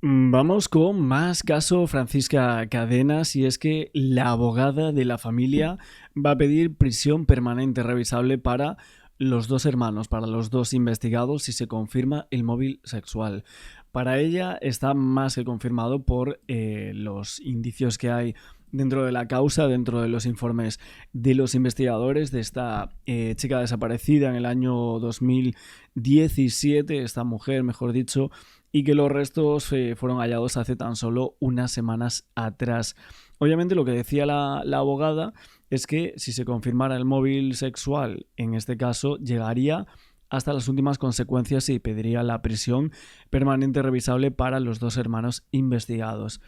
Vamos con más caso Francisca Cadenas, y es que la abogada de la familia va a pedir prisión permanente revisable para los dos hermanos, para los dos investigados, si se confirma el móvil sexual. Para ella está más que confirmado por los indicios que hay dentro de la causa, dentro de los informes de los investigadores de esta chica desaparecida en el año 2017, esta mujer, mejor dicho, y que los restos fueron hallados hace tan solo unas semanas atrás. Obviamente lo que decía la abogada es que si se confirmara el móvil sexual, en este caso llegaría hasta las últimas consecuencias y pediría la prisión permanente revisable para los dos hermanos investigados.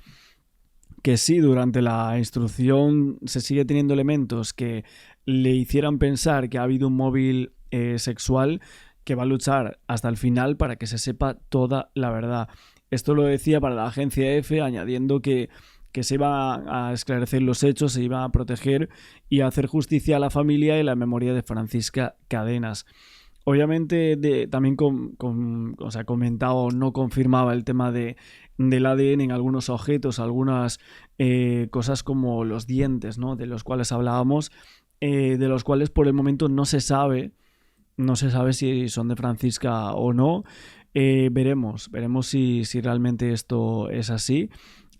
Que sí, durante la instrucción se sigue teniendo elementos que le hicieran pensar que ha habido un móvil sexual, que va a luchar hasta el final para que se sepa toda la verdad. Esto lo decía para la agencia EFE, añadiendo que se iba a esclarecer los hechos, se iba a proteger y a hacer justicia a la familia y la memoria de Francisca Cadenas. Obviamente también comentaba o no confirmaba el tema del ADN en algunos objetos, algunas cosas como los dientes, ¿no?, de los cuales hablábamos, de los cuales por el momento no se sabe si son de Francisca o no. Veremos si realmente esto es así.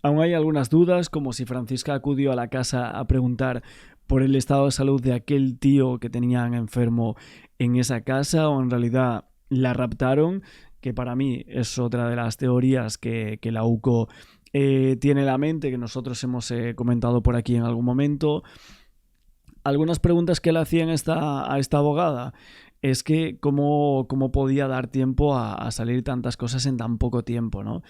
Aún hay algunas dudas, como si Francisca acudió a la casa a preguntar por el estado de salud de aquel tío que tenían enfermo en esa casa, o en realidad la raptaron, que para mí es otra de las teorías que la UCO tiene en la mente, que nosotros hemos comentado por aquí en algún momento. Algunas preguntas que le hacían a esta abogada es que cómo podía dar tiempo a salir tantas cosas en tan poco tiempo, ¿no?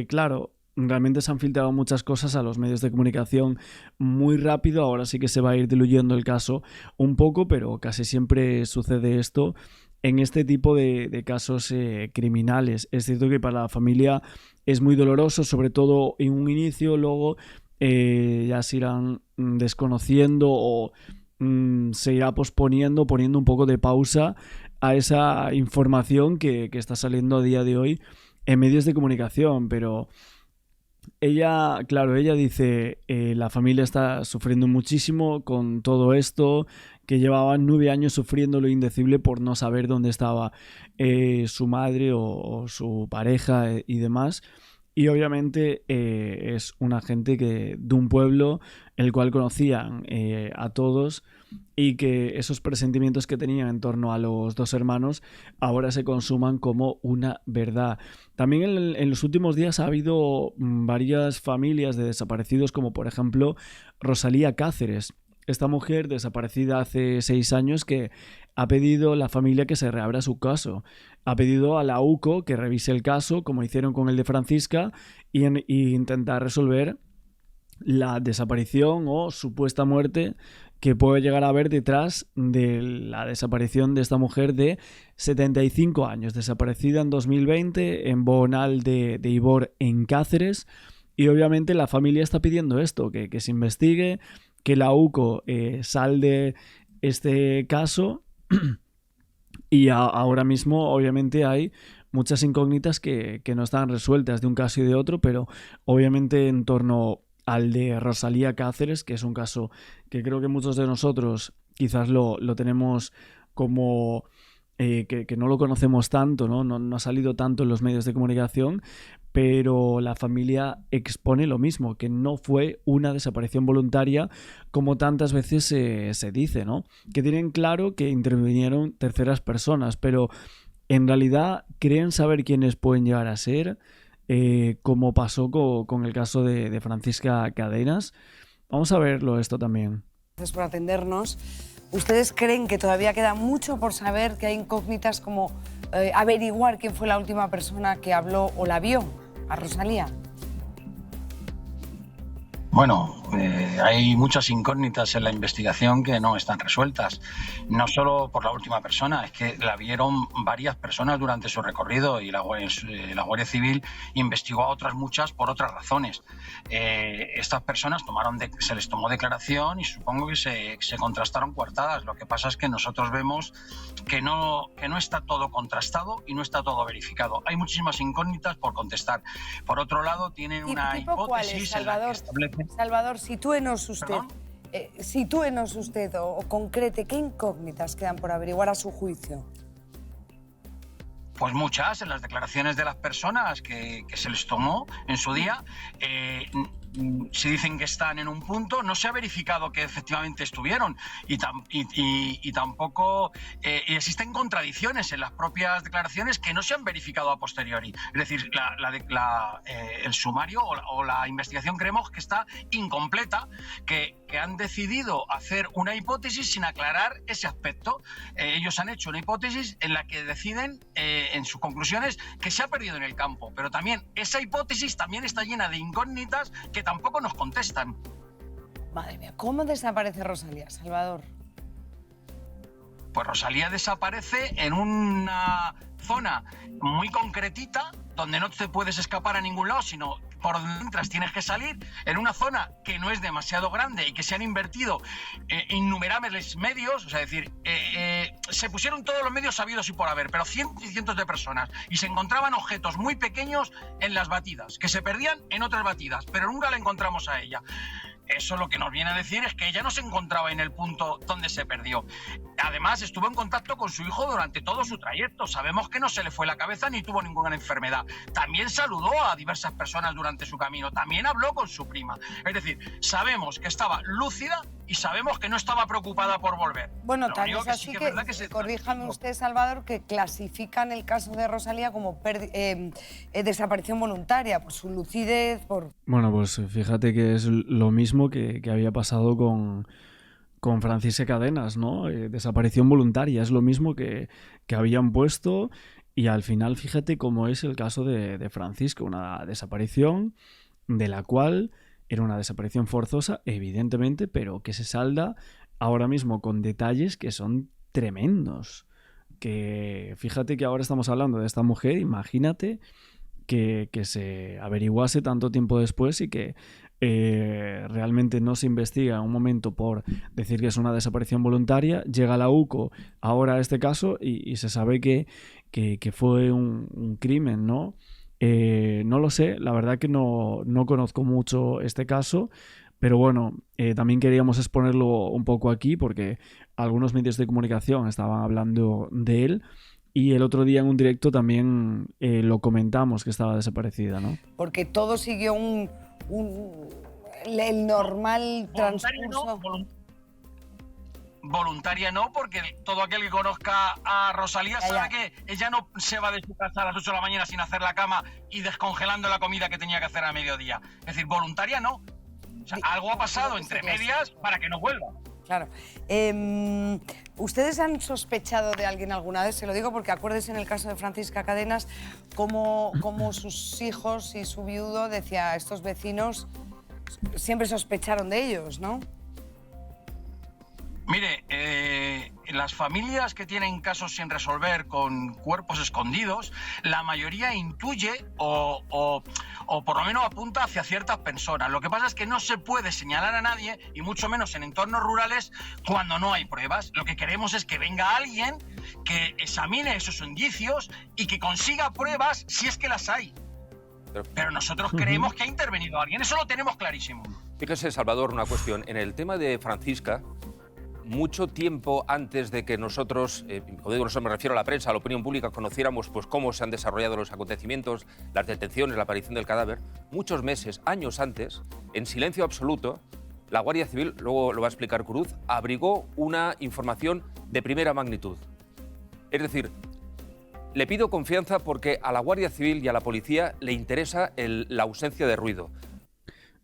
Claro, realmente se han filtrado muchas cosas a los medios de comunicación muy rápido. Ahora sí que se va a ir diluyendo el caso un poco, pero casi siempre sucede esto en este tipo de casos criminales. Es cierto que para la familia es muy doloroso, sobre todo en un inicio. Luego ya se irán desconociendo o se irá posponiendo, poniendo un poco de pausa a esa información que está saliendo a día de hoy en medios de comunicación. Pero ella dice, la familia está sufriendo muchísimo con todo esto, que llevaban 9 años sufriendo lo indecible por no saber dónde estaba su madre o su pareja y demás. Y obviamente es una gente de un pueblo el cual conocían a todos, y que esos presentimientos que tenían en torno a los dos hermanos ahora se consuman como una verdad. También en los últimos días ha habido varias familias de desaparecidos, como por ejemplo Rosalía Cáceres. Esta mujer desaparecida hace 6 años, que ha pedido la familia que se reabra su caso. Ha pedido a la UCO que revise el caso, como hicieron con el de Francisca, y intentar resolver la desaparición o supuesta muerte que puede llegar a haber detrás de la desaparición de esta mujer de 75 años, desaparecida en 2020 en Bonal de Ibor, en Cáceres. Y obviamente la familia está pidiendo esto, que se investigue, que la UCO salde este caso. Y ahora mismo obviamente hay muchas incógnitas que no están resueltas de un caso y de otro, pero obviamente en torno al de Rosalía Cáceres, que es un caso que creo que muchos de nosotros quizás lo tenemos como que no lo conocemos tanto, ¿no? No ha salido tanto en los medios de comunicación, pero la familia expone lo mismo, que no fue una desaparición voluntaria como tantas veces se dice, ¿no? Que tienen claro que intervinieron terceras personas, pero en realidad creen saber quiénes pueden llegar a ser, como pasó con el caso de Francisca Cadenas. Vamos a verlo esto también. Gracias por atendernos. ¿Ustedes creen que todavía queda mucho por saber, que hay incógnitas como averiguar quién fue la última persona que habló o la vio a Rosalía? Bueno, hay muchas incógnitas en la investigación que no están resueltas. No solo por la última persona, es que la vieron varias personas durante su recorrido y la Guardia Civil investigó a otras muchas por otras razones. Estas personas se les tomó declaración y supongo que se contrastaron coartadas. Lo que pasa es que nosotros vemos que no está todo contrastado y no está todo verificado. Hay muchísimas incógnitas por contestar. Por otro lado, tienen una hipótesis en la que establecen... Salvador, sitúenos usted o concrete qué incógnitas quedan por averiguar a su juicio. Pues muchas, en las declaraciones de las personas que se les tomó en su día, si dicen que están en un punto, no se ha verificado que efectivamente estuvieron y tampoco existen contradicciones en las propias declaraciones que no se han verificado a posteriori. Es decir, el sumario o la investigación creemos que está incompleta, que han decidido hacer una hipótesis sin aclarar ese aspecto. Ellos han hecho una hipótesis en la que deciden en sus conclusiones que se ha perdido en el campo, pero también esa hipótesis también está llena de incógnitas que tampoco nos contestan. Madre mía, ¿cómo desaparece Rosalía, Salvador? Pues Rosalía desaparece en una zona muy concretita donde no te puedes escapar a ningún lado, sino por donde entras tienes que salir, en una zona que no es demasiado grande y que se han invertido innumerables medios, o sea, es decir, se pusieron todos los medios sabidos y por haber, pero cientos y cientos de personas, y se encontraban objetos muy pequeños en las batidas, que se perdían en otras batidas, pero nunca la encontramos a ella. Eso lo que nos viene a decir es que ella no se encontraba en el punto donde se perdió. Además, estuvo en contacto con su hijo durante todo su trayecto. Sabemos que no se le fue la cabeza ni tuvo ninguna enfermedad. También saludó a diversas personas durante su camino. También habló con su prima. Es decir, sabemos que estaba lúcida y sabemos que no estaba preocupada por volver. Bueno, tal es así que corríjame usted, Salvador, que clasifican el caso de Rosalía como desaparición voluntaria, por su lucidez, por... Bueno, pues fíjate que es lo mismo que había pasado con Francisca Cadenas, ¿no? Desaparición voluntaria, es lo mismo que habían puesto y al final fíjate cómo es el caso de Francisca, una desaparición de la cual era una desaparición forzosa, evidentemente, pero que se salda ahora mismo con detalles que son tremendos. Que fíjate que ahora estamos hablando de esta mujer, imagínate que se averiguase tanto tiempo después y que realmente no se investiga en un momento por decir que es una desaparición voluntaria, llega la UCO ahora a este caso y se sabe que fue un crimen, ¿no? No lo sé, la verdad que no conozco mucho este caso, pero bueno, también queríamos exponerlo un poco aquí porque algunos medios de comunicación estaban hablando de él. Y el otro día en un directo también lo comentamos que estaba desaparecida, ¿no? Porque todo siguió el normal transcurso. Voluntaria no, porque todo aquel que conozca a Rosalía sabe que ella no se va de su casa a las 8 de la mañana sin hacer la cama y descongelando la comida que tenía que hacer a mediodía. Es decir, voluntaria no. O sea, algo ha pasado entre medias para que no vuelva. Claro. ¿Ustedes han sospechado de alguien alguna vez? Se lo digo porque acuérdese en el caso de Francisca Cadenas cómo sus hijos y su viudo, decía, estos vecinos siempre sospecharon de ellos, ¿no? Mire, las familias que tienen casos sin resolver con cuerpos escondidos, la mayoría intuye o por lo menos apunta hacia ciertas personas. Lo que pasa es que no se puede señalar a nadie, y mucho menos en entornos rurales, cuando no hay pruebas. Lo que queremos es que venga alguien que examine esos indicios y que consiga pruebas si es que las hay. Pero nosotros creemos que ha intervenido alguien, eso lo tenemos clarísimo. Fíjese, Salvador, una cuestión. En el tema de Francisca, mucho tiempo antes de que nosotros, cuando digo nosotros me refiero a la prensa, a la opinión pública, conociéramos pues, cómo se han desarrollado los acontecimientos, las detenciones, la aparición del cadáver, muchos meses, años antes, en silencio absoluto, la Guardia Civil, luego lo va a explicar Cruz, abrigó una información de primera magnitud. Es decir, le pido confianza porque a la Guardia Civil y a la policía le interesa la ausencia de ruido.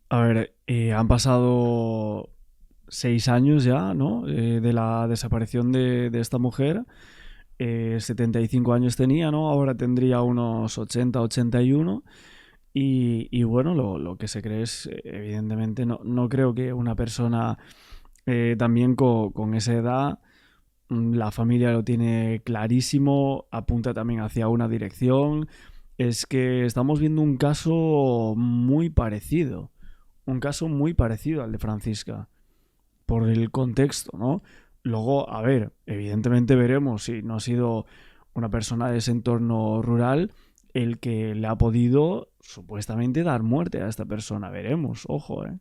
A ver, han pasado 6 años ya, ¿no? De la desaparición de esta mujer. 75 años tenía, ¿no? Ahora tendría unos 80, 81. Y bueno, lo que se cree es, evidentemente, no creo que una persona también con esa edad, la familia lo tiene clarísimo, apunta también hacia una dirección. Es que estamos viendo un caso muy parecido, al de Francisca, por el contexto, ¿no? Luego, a ver, evidentemente veremos si no ha sido una persona de ese entorno rural el que le ha podido supuestamente dar muerte a esta persona. Veremos, ojo, ¿eh?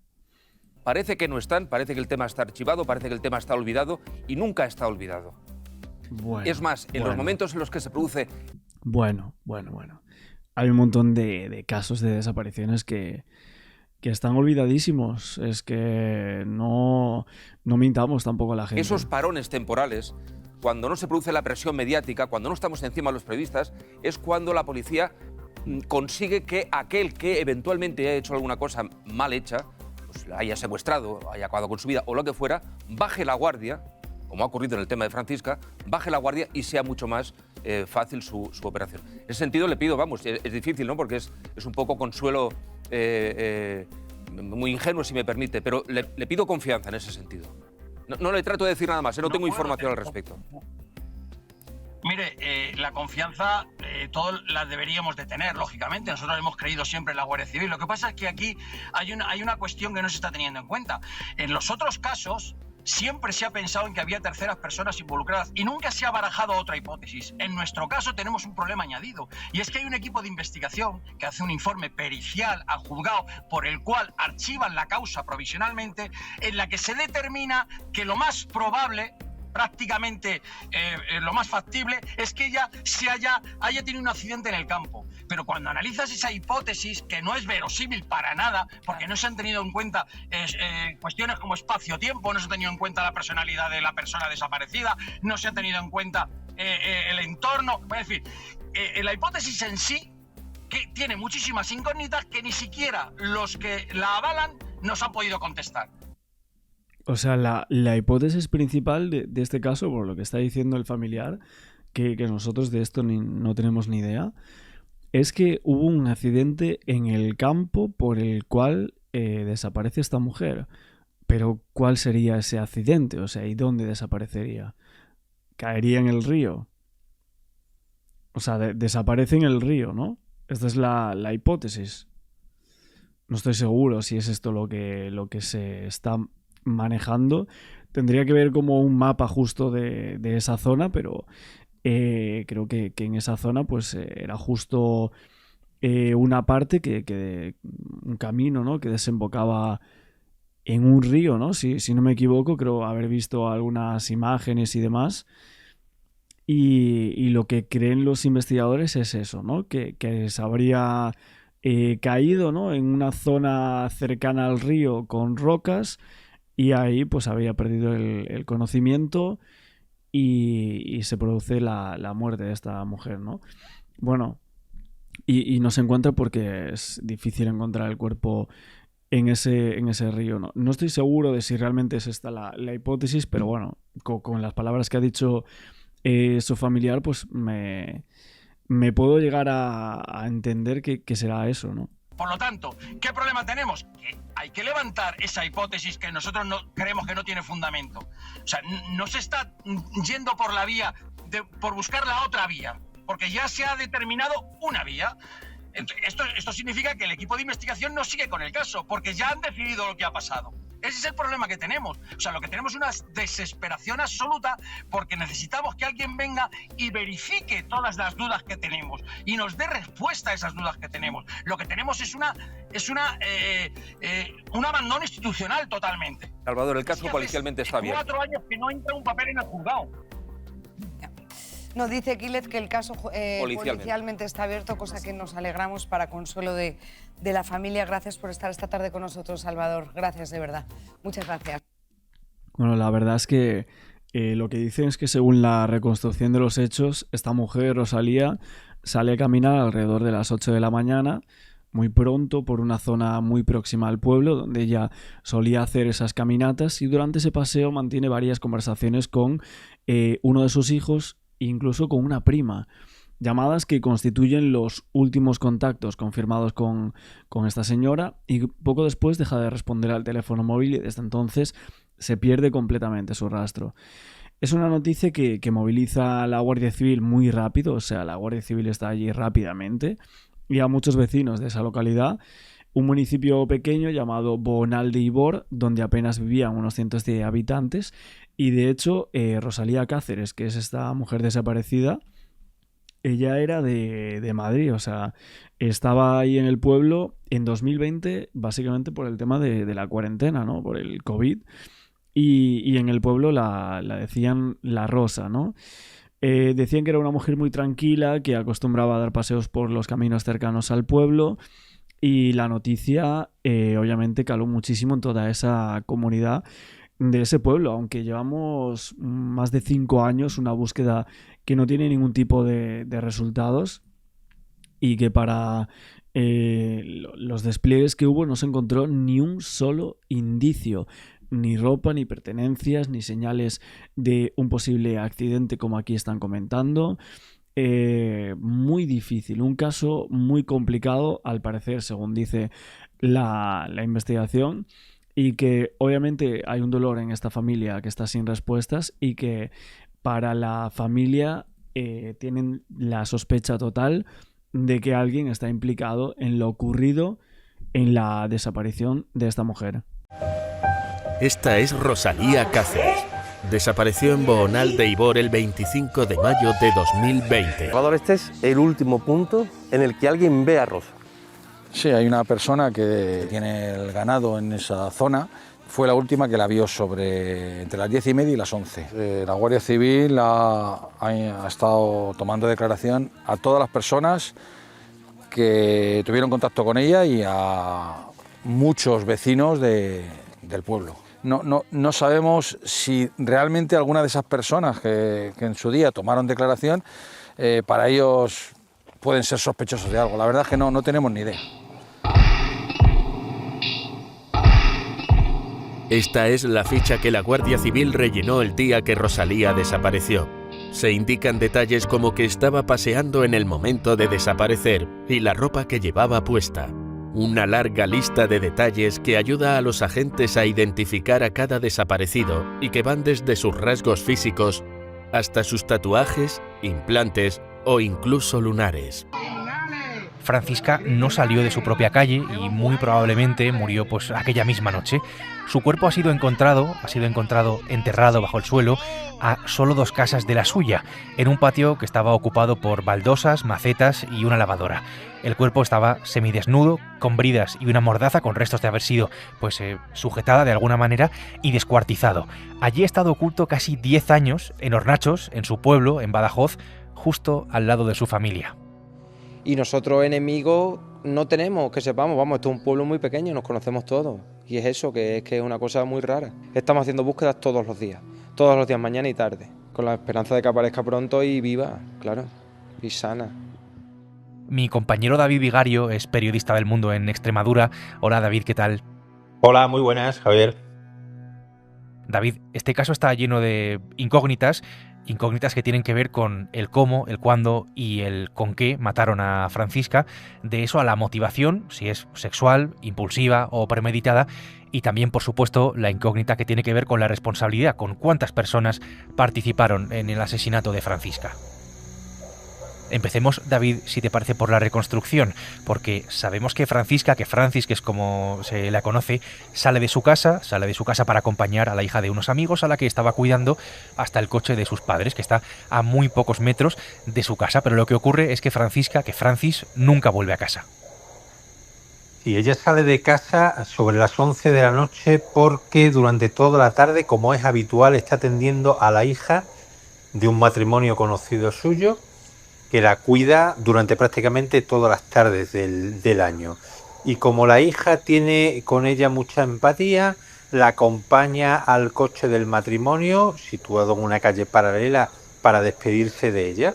Parece que no están, parece que el tema está archivado, parece que el tema está olvidado y nunca está olvidado. Bueno, es más, en los momentos en los que se produce... Bueno. Hay un montón de casos de desapariciones que están olvidadísimos. Es que no mintamos tampoco a la gente. Esos parones temporales, cuando no se produce la presión mediática, cuando no estamos encima de los periodistas, es cuando la policía consigue que aquel que eventualmente haya hecho alguna cosa mal hecha, pues la haya secuestrado, haya acabado con su vida o lo que fuera, baje la guardia, como ha ocurrido en el tema de Francisca, baje la guardia y sea mucho más fácil su operación. En ese sentido le pido, vamos, es difícil, ¿no? Porque es un poco consuelo muy ingenuo, si me permite, pero le pido confianza en ese sentido. No le trato de decir nada más, no tengo información al respecto. Mire, la confianza todos la deberíamos de tener, lógicamente. Nosotros hemos creído siempre en la Guardia Civil. Lo que pasa es que aquí hay una cuestión que no se está teniendo en cuenta. En los otros casos siempre se ha pensado en que había terceras personas involucradas y nunca se ha barajado otra hipótesis. En nuestro caso tenemos un problema añadido, y es que hay un equipo de investigación que hace un informe pericial al juzgado por el cual archivan la causa provisionalmente, en la que se determina que lo más probable, prácticamente lo más factible, es que ella haya tenido un accidente en el campo. Pero cuando analizas esa hipótesis, que no es verosímil para nada, porque no se han tenido en cuenta cuestiones como espacio-tiempo, no se ha tenido en cuenta la personalidad de la persona desaparecida, no se ha tenido en cuenta el entorno, es decir, la hipótesis en sí, que tiene muchísimas incógnitas que ni siquiera los que la avalan nos han podido contestar. O sea, la hipótesis principal de este caso, por lo que está diciendo el familiar, que nosotros de esto no tenemos ni idea, es que hubo un accidente en el campo por el cual desaparece esta mujer. Pero ¿cuál sería ese accidente? O sea, ¿y dónde desaparecería? ¿Caería en el río? O sea, desaparece en el río, ¿no? Esta es la hipótesis. No estoy seguro si es esto lo que se está manejando. Tendría que ver como un mapa justo de esa zona, pero creo que en esa zona pues era justo una parte que un camino, ¿no? Que desembocaba en un río, ¿no? Si no me equivoco, creo haber visto algunas imágenes y demás. Y lo que creen los investigadores es eso, ¿no? Que se habría caído, ¿no? En una zona cercana al río con rocas, y ahí pues había perdido el conocimiento y se produce la muerte de esta mujer, ¿no? Bueno, y no se encuentra porque es difícil encontrar el cuerpo en ese río, ¿no? No estoy seguro de si realmente es esta la hipótesis, pero bueno, con las palabras que ha dicho su familiar, pues me puedo llegar a entender que será eso, ¿no? Por lo tanto, ¿qué problema tenemos? Que hay que levantar esa hipótesis que nosotros creemos que no tiene fundamento. O sea, no se está yendo por la vía, por buscar la otra vía, porque ya se ha determinado una vía. Esto significa que el equipo de investigación no sigue con el caso, porque ya han decidido lo que ha pasado. Ese es el problema que tenemos. O sea, lo que tenemos es una desesperación absoluta porque necesitamos que alguien venga y verifique todas las dudas que tenemos y nos dé respuesta a esas dudas que tenemos. Lo que tenemos es un abandono institucional totalmente. Salvador, el caso policialmente está abierto. 4 años que no entra un papel en el juzgado. No, dice Quílez que el caso policialmente está abierto, cosa que nos alegramos para consuelo de la familia. Gracias por estar esta tarde con nosotros, Salvador. Gracias, de verdad. Muchas gracias. Bueno, la verdad es que lo que dicen es que según la reconstrucción de los hechos, esta mujer, Rosalía, sale a caminar alrededor de las 8 de la mañana, muy pronto, por una zona muy próxima al pueblo, donde ella solía hacer esas caminatas, y durante ese paseo mantiene varias conversaciones con uno de sus hijos, incluso con una prima. Llamadas que constituyen los últimos contactos confirmados con esta señora, y poco después deja de responder al teléfono móvil y desde entonces se pierde completamente su rastro. Es una noticia que moviliza a la Guardia Civil muy rápido, o sea, la Guardia Civil está allí rápidamente, y a muchos vecinos de esa localidad, un municipio pequeño llamado Boonal de Ibor, donde apenas vivían unos cientos de habitantes, y de hecho Rosalía Cáceres, que es esta mujer desaparecida, ella era de Madrid, o sea, estaba ahí en el pueblo en 2020, básicamente por el tema de la cuarentena, ¿no? Por el COVID. Y en el pueblo la decían la Rosa, ¿no? Decían que era una mujer muy tranquila, que acostumbraba a dar paseos por los caminos cercanos al pueblo, y la noticia obviamente caló muchísimo en toda esa comunidad de ese pueblo, aunque llevamos más de 5 años una búsqueda que no tiene ningún tipo de resultados, y que para los despliegues que hubo no se encontró ni un solo indicio, ni ropa, ni pertenencias, ni señales de un posible accidente como aquí están comentando. Muy difícil, un caso muy complicado al parecer, según dice la investigación, y que obviamente hay un dolor en esta familia que está sin respuestas, y que para la familia tienen la sospecha total de que alguien está implicado en lo ocurrido en la desaparición de esta mujer. Esta es Rosalía Cáceres. Desapareció en Boonal de Ibor el 25 de mayo de 2020. Salvador, este es el último punto en el que alguien ve a Rosa. Sí, hay una persona que tiene el ganado en esa zona. Fue la última que la vio entre las 10:30 y las 11. La Guardia Civil ha estado tomando declaración a todas las personas que tuvieron contacto con ella y a muchos vecinos del pueblo. No sabemos si realmente alguna de esas personas que en su día tomaron declaración, para ellos pueden ser sospechosos de algo. La verdad es que no tenemos ni idea. Esta es la ficha que la Guardia Civil rellenó el día que Rosalía desapareció. Se indican detalles como que estaba paseando en el momento de desaparecer y la ropa que llevaba puesta. Una larga lista de detalles que ayuda a los agentes a identificar a cada desaparecido y que van desde sus rasgos físicos hasta sus tatuajes, implantes o incluso lunares. Francisca no salió de su propia calle y muy probablemente murió aquella misma noche. Su cuerpo ha sido encontrado enterrado bajo el suelo a solo 2 casas de la suya, en un patio que estaba ocupado por baldosas, macetas y una lavadora. El cuerpo estaba semidesnudo, con bridas y una mordaza con restos de haber sido sujetada de alguna manera y descuartizado. Allí ha estado oculto casi 10 años, en Hornachos, en su pueblo, en Badajoz, justo al lado de su familia. Y nosotros enemigos no tenemos, que sepamos, esto es un pueblo muy pequeño, nos conocemos todos. Y es eso, que es una cosa muy rara. Estamos haciendo búsquedas todos los días, mañana y tarde, con la esperanza de que aparezca pronto y viva, claro, y sana. Mi compañero David Vigario es periodista del Mundo en Extremadura. Hola David, ¿qué tal? Hola, muy buenas, Javier. David, este caso está lleno de incógnitas que tienen que ver con el cómo, el cuándo y el con qué mataron a Francisca. De eso a la motivación, si es sexual, impulsiva o premeditada, y también, por supuesto, la incógnita que tiene que ver con la responsabilidad, con cuántas personas participaron en el asesinato de Francisca. Empecemos, David, si te parece, por la reconstrucción, porque sabemos que Francis, que es como se la conoce, sale de su casa para acompañar a la hija de unos amigos a la que estaba cuidando hasta el coche de sus padres, que está a muy pocos metros de su casa, pero lo que ocurre es que Francis nunca vuelve a casa. Y ella sale de casa sobre las 11 de la noche porque durante toda la tarde, como es habitual, está atendiendo a la hija de un matrimonio conocido suyo, que la cuida durante prácticamente todas las tardes del año. Y como la hija tiene con ella mucha empatía, la acompaña al coche del matrimonio, situado en una calle paralela, para despedirse de ella.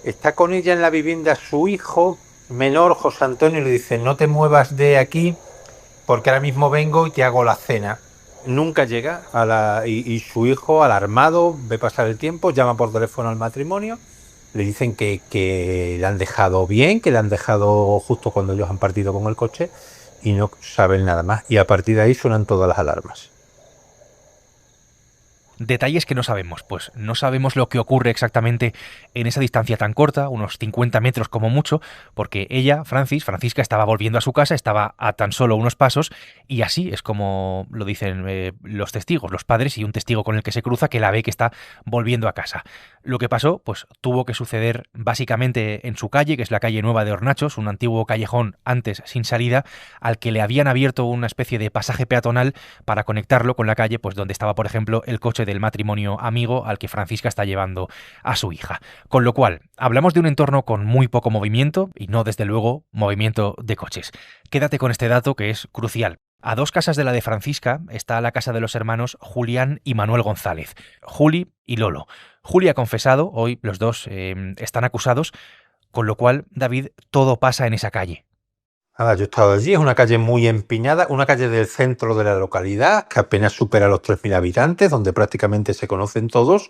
Está con ella en la vivienda su hijo menor, José Antonio, y le dice: no te muevas de aquí porque ahora mismo vengo y te hago la cena. Nunca llega y su hijo, alarmado, ve pasar el tiempo, llama por teléfono al matrimonio Le dicen que le han dejado bien, que le han dejado justo cuando ellos han partido con el coche y no saben nada más. Y a partir de ahí suenan todas las alarmas. Detalles que no sabemos, pues no sabemos lo que ocurre exactamente en esa distancia tan corta, unos 50 metros como mucho, porque ella, Francisca, estaba volviendo a su casa, estaba a tan solo unos pasos, y así es como lo dicen los testigos, los padres y un testigo con el que se cruza que la ve que está volviendo a casa. Lo que pasó, pues tuvo que suceder básicamente en su calle, que es la calle Nueva de Hornachos, un antiguo callejón antes sin salida, al que le habían abierto una especie de pasaje peatonal para conectarlo con la calle, pues donde estaba, por ejemplo, el coche del matrimonio amigo al que Francisca está llevando a su hija. Con lo cual, hablamos de un entorno con muy poco movimiento y no, desde luego, movimiento de coches. Quédate con este dato que es crucial. A 2 casas de la de Francisca está la casa de los hermanos Julián y Manuel González, Juli y Lolo. Juli ha confesado, hoy los dos están acusados, con lo cual, David, todo pasa en esa calle. Nada, yo he estado allí, es una calle muy empinada, una calle del centro de la localidad, que apenas supera los 3.000 habitantes, donde prácticamente se conocen todos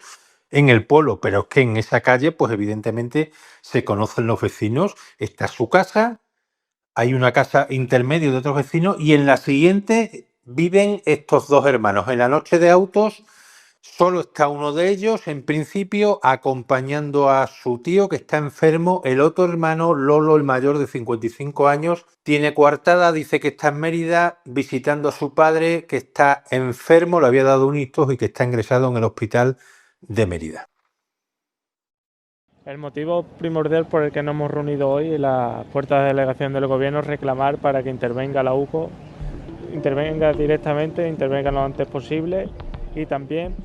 en el pueblo, pero es que en esa calle, pues evidentemente se conocen los vecinos, está su casa, hay una casa intermedio de otros vecinos y en la siguiente viven estos 2 hermanos. En la noche de autos solo está uno de ellos, en principio, acompañando a su tío que está enfermo. El otro hermano, Lolo, el mayor de 55 años, tiene coartada, dice que está en Mérida visitando a su padre que está enfermo, le había dado un ictus y que está ingresado en el hospital de Mérida. El motivo primordial por el que nos hemos reunido hoy en la puerta de delegación del gobierno es reclamar para que intervenga la UCO, intervenga directamente, intervenga lo antes posible y también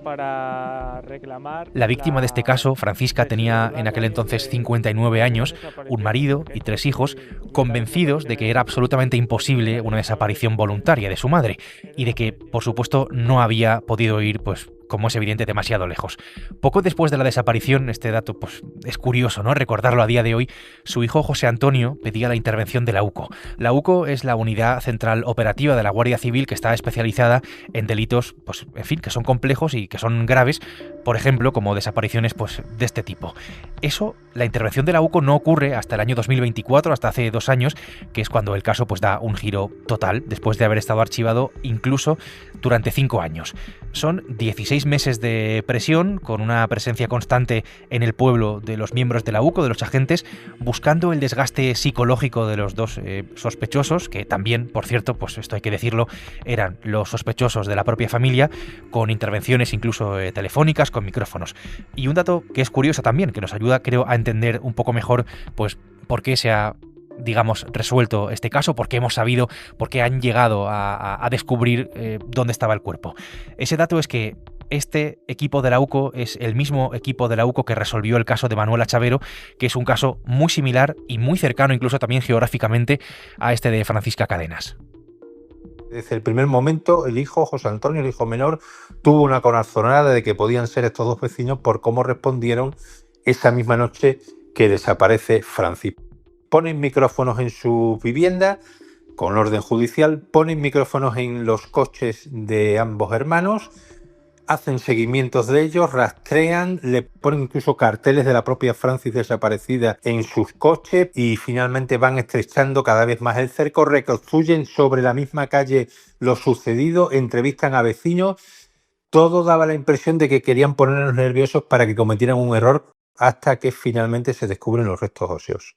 para reclamar... La víctima de este caso, Francisca, tenía en aquel entonces 59 años, un marido y 3 hijos, convencidos de que era absolutamente imposible una desaparición voluntaria de su madre y de que, por supuesto, no había podido ir, pues, como es evidente, demasiado lejos. Poco después de la desaparición, este dato pues es curioso, ¿no?, recordarlo a día de hoy, su hijo José Antonio pedía la intervención de la UCO. La UCO es la Unidad Central Operativa de la Guardia Civil que está especializada en delitos, pues, en fin, que son complejos y que son graves, por ejemplo, como desapariciones pues de este tipo. Eso, la intervención de la UCO no ocurre hasta el año 2024, hasta hace 2 años, que es cuando el caso pues da un giro total, después de haber estado archivado incluso durante 5 años. Son 16 meses de presión, con una presencia constante en el pueblo de los miembros de la UCO, de los agentes, buscando el desgaste psicológico de los 2 sospechosos, que también, por cierto, pues esto hay que decirlo, eran los sospechosos de la propia familia, con intervenciones incluso telefónicas, con micrófonos. Y un dato que es curioso también, que nos ayuda, creo, a entender un poco mejor, pues, por qué se ha, digamos, resuelto este caso, porque hemos sabido, porque han llegado a descubrir dónde estaba el cuerpo. Ese dato es que este equipo de la UCO es el mismo equipo de la UCO que resolvió el caso de Manuela Chavero, que es un caso muy similar y muy cercano, incluso también geográficamente, a este de Francisca Cadenas. Desde el primer momento, el hijo, José Antonio, el hijo menor, tuvo una corazonada de que podían ser estos 2 vecinos por cómo respondieron esa misma noche que desaparece Francisca. Ponen micrófonos en su vivienda con orden judicial, ponen micrófonos en los coches de ambos hermanos, hacen seguimientos de ellos, rastrean, le ponen incluso carteles de la propia Francis desaparecida en sus coches y finalmente van estrechando cada vez más el cerco, reconstruyen sobre la misma calle lo sucedido, entrevistan a vecinos. Todo daba la impresión de que querían ponernos nerviosos para que cometieran un error hasta que finalmente se descubren los restos óseos.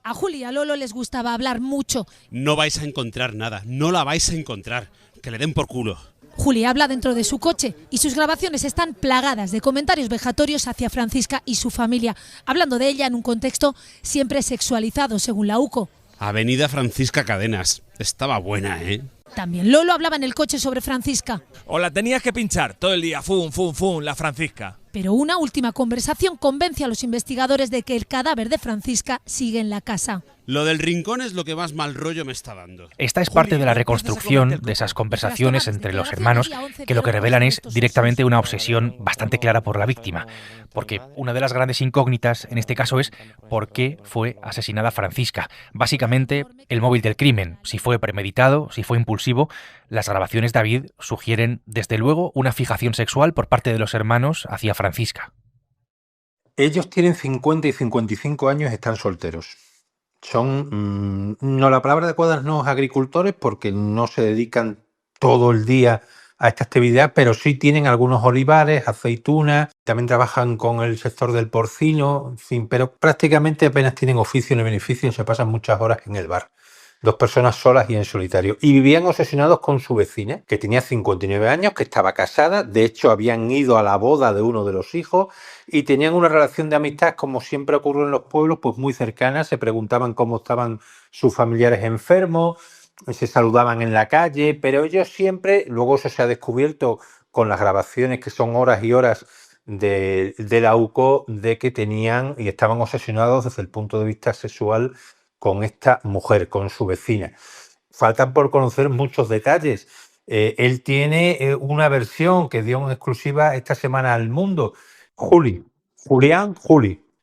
A Juli y a Lolo les gustaba hablar mucho. No vais a encontrar nada, no la vais a encontrar, que le den por culo. Juli habla dentro de su coche y sus grabaciones están plagadas de comentarios vejatorios hacia Francisca y su familia, hablando de ella en un contexto siempre sexualizado, según la UCO. Avenida Francisca Cadenas, estaba buena, ¿eh? También Lolo hablaba en el coche sobre Francisca. O la tenías que pinchar todo el día, fum, fum, fum, la Francisca. Pero una última conversación convence a los investigadores de que el cadáver de Francisca sigue en la casa. Lo del rincón es lo que más mal rollo me está dando. Esta es parte de la reconstrucción de esas conversaciones entre los hermanos, que lo que revelan es directamente una obsesión bastante clara por la víctima. Porque una de las grandes incógnitas en este caso es por qué fue asesinada Francisca. Básicamente, el móvil del crimen, si fue premeditado, si fue impulsivo. Las grabaciones, David, sugieren desde luego una fijación sexual por parte de los hermanos hacia Francisca. Ellos tienen 50 y 55 años, están solteros. No, la palabra adecuada no es agricultores porque no se dedican todo el día a esta actividad, pero sí tienen algunos olivares, aceitunas, también trabajan con el sector del porcino, en fin, pero prácticamente apenas tienen oficio ni beneficio, se pasan muchas horas en el bar. 2 personas solas y en solitario. Y vivían obsesionados con su vecina, que tenía 59 años, que estaba casada, de hecho habían ido a la boda de uno de los hijos y tenían una relación de amistad, como siempre ocurre en los pueblos, pues muy cercana, se preguntaban cómo estaban sus familiares enfermos, se saludaban en la calle, pero ellos siempre, luego eso se ha descubierto con las grabaciones que son horas y horas de la UCO, de que tenían y estaban obsesionados desde el punto de vista sexual con esta mujer, con su vecina. Faltan por conocer muchos detalles. Él tiene una versión que dio en exclusiva esta semana al Mundo. Juli,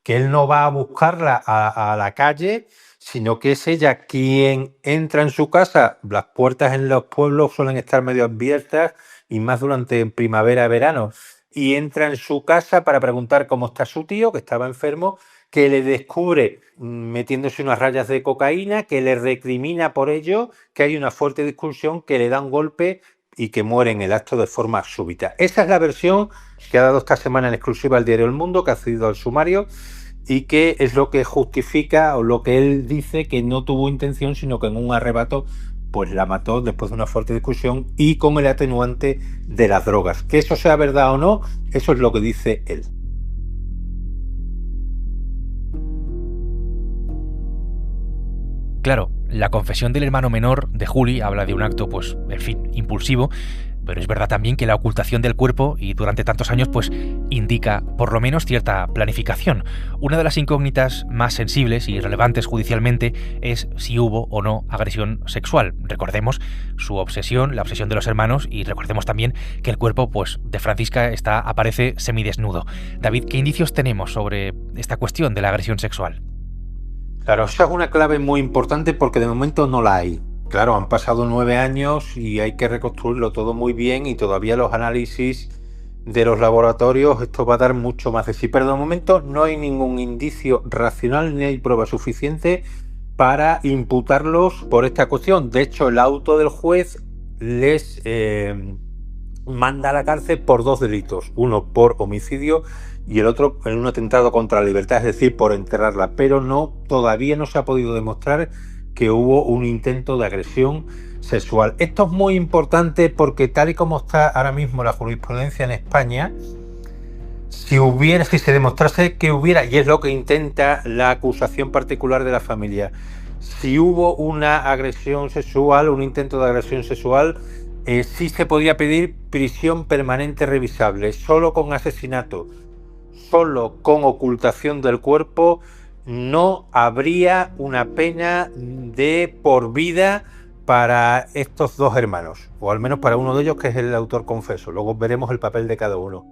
que él no va a buscarla a la calle, sino que es ella quien entra en su casa. Las puertas en los pueblos suelen estar medio abiertas y más durante primavera, verano. Y entra en su casa para preguntar cómo está su tío, que estaba enfermo, que le descubre metiéndose unas rayas de cocaína, que le recrimina por ello, que hay una fuerte discusión, que le da un golpe y que muere en el acto de forma súbita. Esa es la versión que ha dado esta semana en exclusiva al diario El Mundo, que ha accedido al sumario y que es lo que justifica o lo que él dice que no tuvo intención, sino que en un arrebato pues la mató después de una fuerte discusión y con el atenuante de las drogas. Que eso sea verdad o no, eso es lo que dice él. Claro, la confesión del hermano menor de Juli habla de un acto, pues, en fin, impulsivo, pero es verdad también que la ocultación del cuerpo y durante tantos años, pues, indica por lo menos cierta planificación. Una de las incógnitas más sensibles y relevantes judicialmente es si hubo o no agresión sexual. Recordemos su obsesión, la obsesión de los hermanos, y recordemos también que el cuerpo, pues, de Francisca aparece semidesnudo. David, ¿qué indicios tenemos sobre esta cuestión de la agresión sexual? Claro, esa es una clave muy importante porque de momento no la hay. Claro, han pasado 9 años y hay que reconstruirlo todo muy bien y todavía los análisis de los laboratorios, esto va a dar mucho más de sí. Pero de momento no hay ningún indicio racional ni hay prueba suficiente para imputarlos por esta cuestión. De hecho, el auto del juez les manda a la cárcel por 2 delitos. Uno por homicidio y el otro en un atentado contra la libertad, es decir, por enterrarla, pero todavía no se ha podido demostrar que hubo un intento de agresión sexual. Esto es muy importante porque tal y como está ahora mismo la jurisprudencia en España, si se demostrase que hubiera, y es lo que intenta la acusación particular de la familia, si hubo una agresión sexual, un intento de agresión sexual, sí se podía pedir prisión permanente revisable, solo con asesinato, solo con ocultación del cuerpo, no habría una pena de por vida para estos 2 hermanos, o al menos para uno de ellos, que es el autor confeso. Luego veremos el papel de cada uno.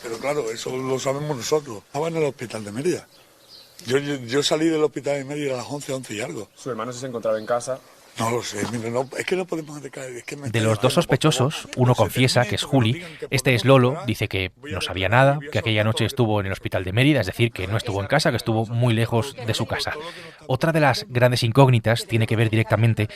Pero claro, eso lo sabemos nosotros. Estaba en el hospital de Mérida. Yo salí del hospital de Mérida a las 11 y algo. ¿Su hermano se encontraba en casa? No lo sé, mira, es que no podemos decaer. De los 2 sospechosos, uno confiesa que es Juli, este es Lolo, dice que no sabía nada, que aquella noche estuvo en el hospital de Mérida, es decir, que no estuvo en casa, que estuvo muy lejos de su casa. Otra de las grandes incógnitas tiene que ver directamente,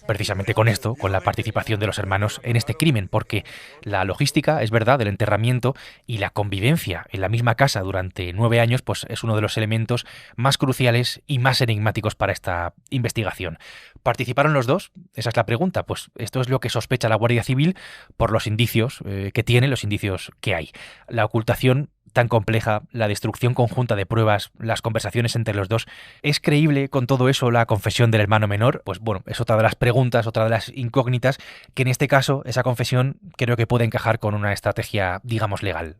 precisamente con esto, con la participación de los hermanos en este crimen, porque la logística, es verdad, del enterramiento y la convivencia en la misma casa durante 9 años, pues es uno de los elementos más cruciales y más enigmáticos para esta investigación. ¿Participaron los 2? Esa es la pregunta. Pues esto es lo que sospecha la Guardia Civil por los indicios que tiene, los indicios que hay. La ocultación tan compleja, la destrucción conjunta de pruebas, las conversaciones entre los 2. ¿Es creíble con todo eso la confesión del hermano menor? Pues bueno, es otra de las preguntas, otra de las incógnitas, que en este caso esa confesión creo que puede encajar con una estrategia, digamos, legal.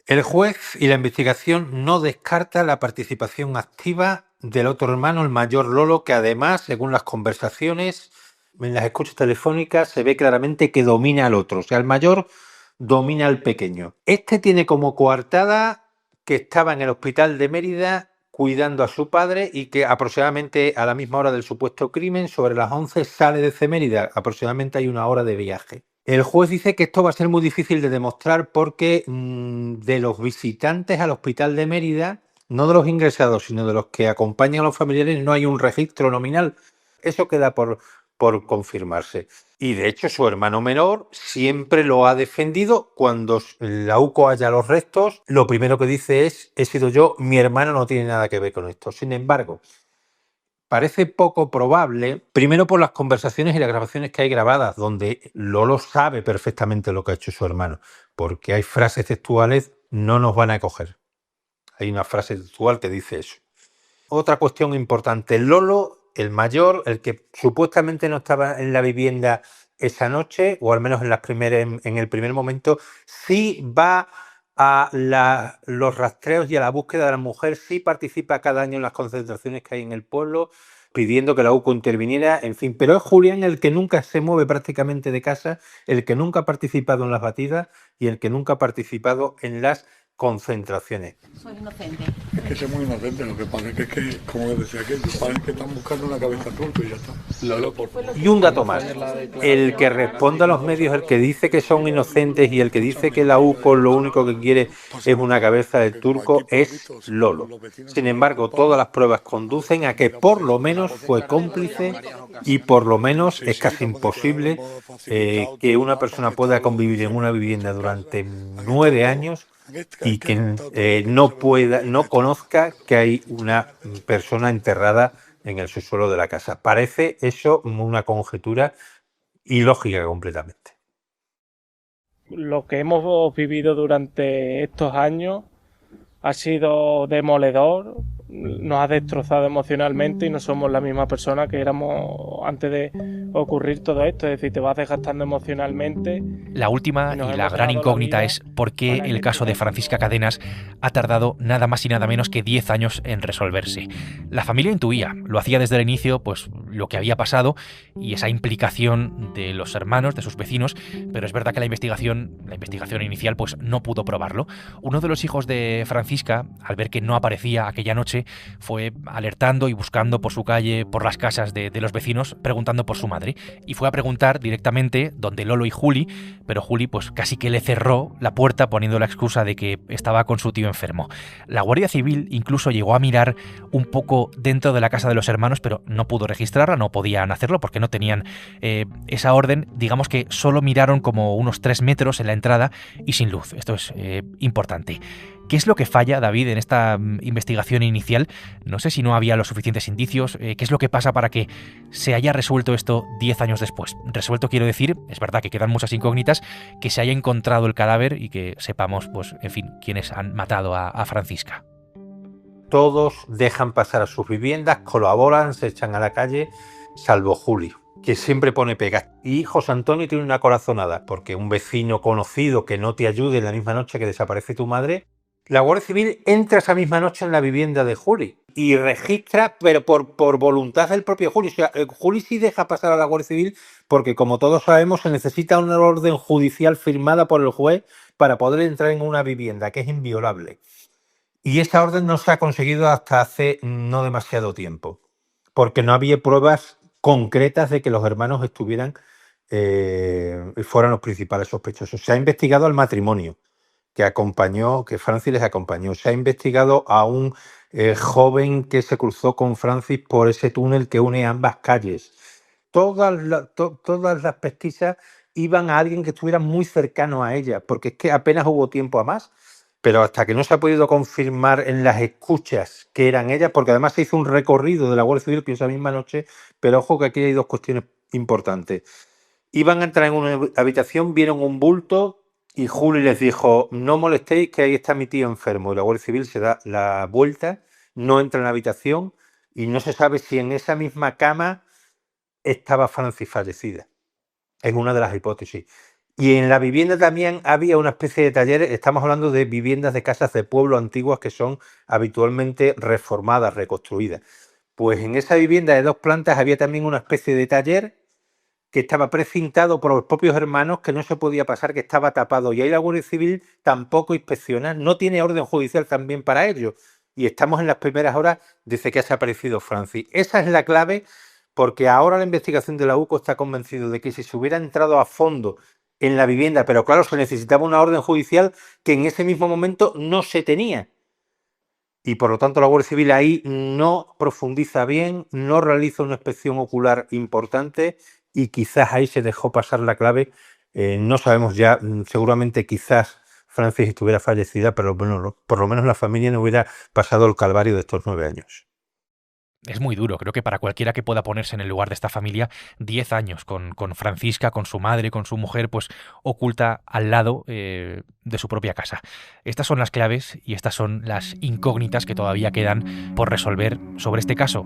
El juez y la investigación no descarta la participación activa del otro hermano, el mayor Lolo, que además, según las conversaciones, en las escuchas telefónicas, se ve claramente que domina al otro. O sea, el mayor domina al pequeño. Este tiene como coartada que estaba en el hospital de Mérida cuidando a su padre y que aproximadamente a la misma hora del supuesto crimen, sobre las 11, sale desde Mérida. Aproximadamente hay 1 hora de viaje. El juez dice que esto va a ser muy difícil de demostrar porque de los visitantes al hospital de Mérida, no de los ingresados, sino de los que acompañan a los familiares, no hay un registro nominal. Eso queda por confirmarse. Y de hecho su hermano menor siempre lo ha defendido. Cuando la UCO halla los restos, lo primero que dice es: he sido yo, mi hermano no tiene nada que ver con esto. Sin embargo, parece poco probable, primero por las conversaciones y las grabaciones que hay grabadas, donde Lolo sabe perfectamente lo que ha hecho su hermano, porque hay frases textuales, no nos van a coger. Hay una frase textual que dice eso. Otra cuestión importante: Lolo, el mayor, el que supuestamente no estaba en la vivienda esa noche, o al menos en el primer momento, sí va a los rastreos y a la búsqueda de la mujer, sí participa cada año en las concentraciones que hay en el pueblo, pidiendo que la UCO interviniera, en fin. Pero es Julián el que nunca se mueve prácticamente de casa, el que nunca ha participado en las batidas y el que nunca ha participado en las concentraciones. Soy inocente. Es que soy muy inocente, lo que pasa es que como decía aquel, parece que están buscando una cabeza turca y ya está. Lolo, por favor. Y un dato más: el que responde a los medios, el que dice que son inocentes y el que dice que la UCO lo único que quiere es una cabeza del turco, es Lolo. Sin embargo, todas las pruebas conducen a que por lo menos fue cómplice y por lo menos es casi imposible que una persona pueda convivir en una vivienda durante 9 años y que no conozca que hay una persona enterrada en el subsuelo de la casa. Parece eso una conjetura ilógica completamente. Lo que hemos vivido durante estos años ha sido demoledor, nos ha destrozado emocionalmente y no somos la misma persona que éramos antes de ocurrir todo esto. Es decir, te vas desgastando emocionalmente. La última y la gran incógnita es por qué el caso de Francisca Cadenas ha tardado nada más y nada menos que 10 años en resolverse. La familia intuía, lo hacía desde el inicio, pues lo que había pasado y esa implicación de los hermanos, de sus vecinos, pero es verdad que la investigación inicial pues no pudo probarlo. Uno de los hijos de Francisca, al ver que no aparecía aquella noche, fue alertando y buscando por su calle, por las casas de los vecinos, preguntando por su madre. Y fue a preguntar directamente donde Lolo y Juli, pero Juli pues casi que le cerró la puerta poniendo la excusa de que estaba con su tío enfermo. La Guardia Civil incluso llegó a mirar un poco dentro de la casa de los hermanos, pero no pudo registrarla, no podían hacerlo porque no tenían esa orden. Digamos que solo miraron como unos 3 metros en la entrada y sin luz. Esto es importante. ¿Qué es lo que falla, David, en esta investigación inicial? No sé si no había los suficientes indicios. ¿Qué es lo que pasa para que se haya resuelto esto 10 años después? Resuelto quiero decir, es verdad que quedan muchas incógnitas, que se haya encontrado el cadáver y que sepamos, pues, en fin, quiénes han matado a Francisca. Todos dejan pasar a sus viviendas, colaboran, se echan a la calle, salvo Juli, que siempre pone pegas. Y José Antonio tiene una corazonada, porque un vecino conocido que no te ayude en la misma noche que desaparece tu madre. La Guardia Civil entra esa misma noche en la vivienda de Juli y registra, pero por voluntad del propio Juli. O sea, Juli sí deja pasar a la Guardia Civil porque, como todos sabemos, se necesita una orden judicial firmada por el juez para poder entrar en una vivienda, que es inviolable. Y esa orden no se ha conseguido hasta hace no demasiado tiempo, porque no había pruebas concretas de que los hermanos estuvieran fueran los principales sospechosos. Se ha investigado al matrimonio que Francis les acompañó. Se ha investigado a un joven que se cruzó con Francis por ese túnel que une ambas calles. Todas las pesquisas iban a alguien que estuviera muy cercano a ella, porque es que apenas hubo tiempo a más. Pero hasta que no se ha podido confirmar en las escuchas que eran ellas, porque además se hizo un recorrido de la Guardia Civil esa misma noche, pero ojo que aquí hay dos cuestiones importantes. Iban a entrar en una habitación, vieron un bulto, y Juli les dijo: no molestéis, que ahí está mi tío enfermo. Y la Guardia Civil se da la vuelta, no entra en la habitación y no se sabe si en esa misma cama estaba Francis fallecida. Es una de las hipótesis. Y en la vivienda también había una especie de taller. Estamos hablando de viviendas de casas de pueblo antiguas que son habitualmente reformadas, reconstruidas. Pues en esa vivienda de 2 plantas había también una especie de taller que estaba precintado por los propios hermanos, que no se podía pasar, que estaba tapado. Y ahí la Guardia Civil tampoco inspecciona, no tiene orden judicial también para ello. Y estamos en las primeras horas desde que ha desaparecido Francis. Esa es la clave, porque ahora la investigación de la UCO está convencido de que si se hubiera entrado a fondo en la vivienda, pero claro, se necesitaba una orden judicial que en ese mismo momento no se tenía. Y por lo tanto la Guardia Civil ahí no profundiza bien, no realiza una inspección ocular importante y quizás ahí se dejó pasar la clave. No sabemos ya, seguramente quizás Francis estuviera fallecida, pero bueno, por lo menos la familia no hubiera pasado el calvario de estos 9 años. Es muy duro, creo que para cualquiera que pueda ponerse en el lugar de esta familia, 10 años con Francisca, con su madre, con su mujer, pues oculta al lado de su propia casa. Estas son las claves y estas son las incógnitas que todavía quedan por resolver sobre este caso,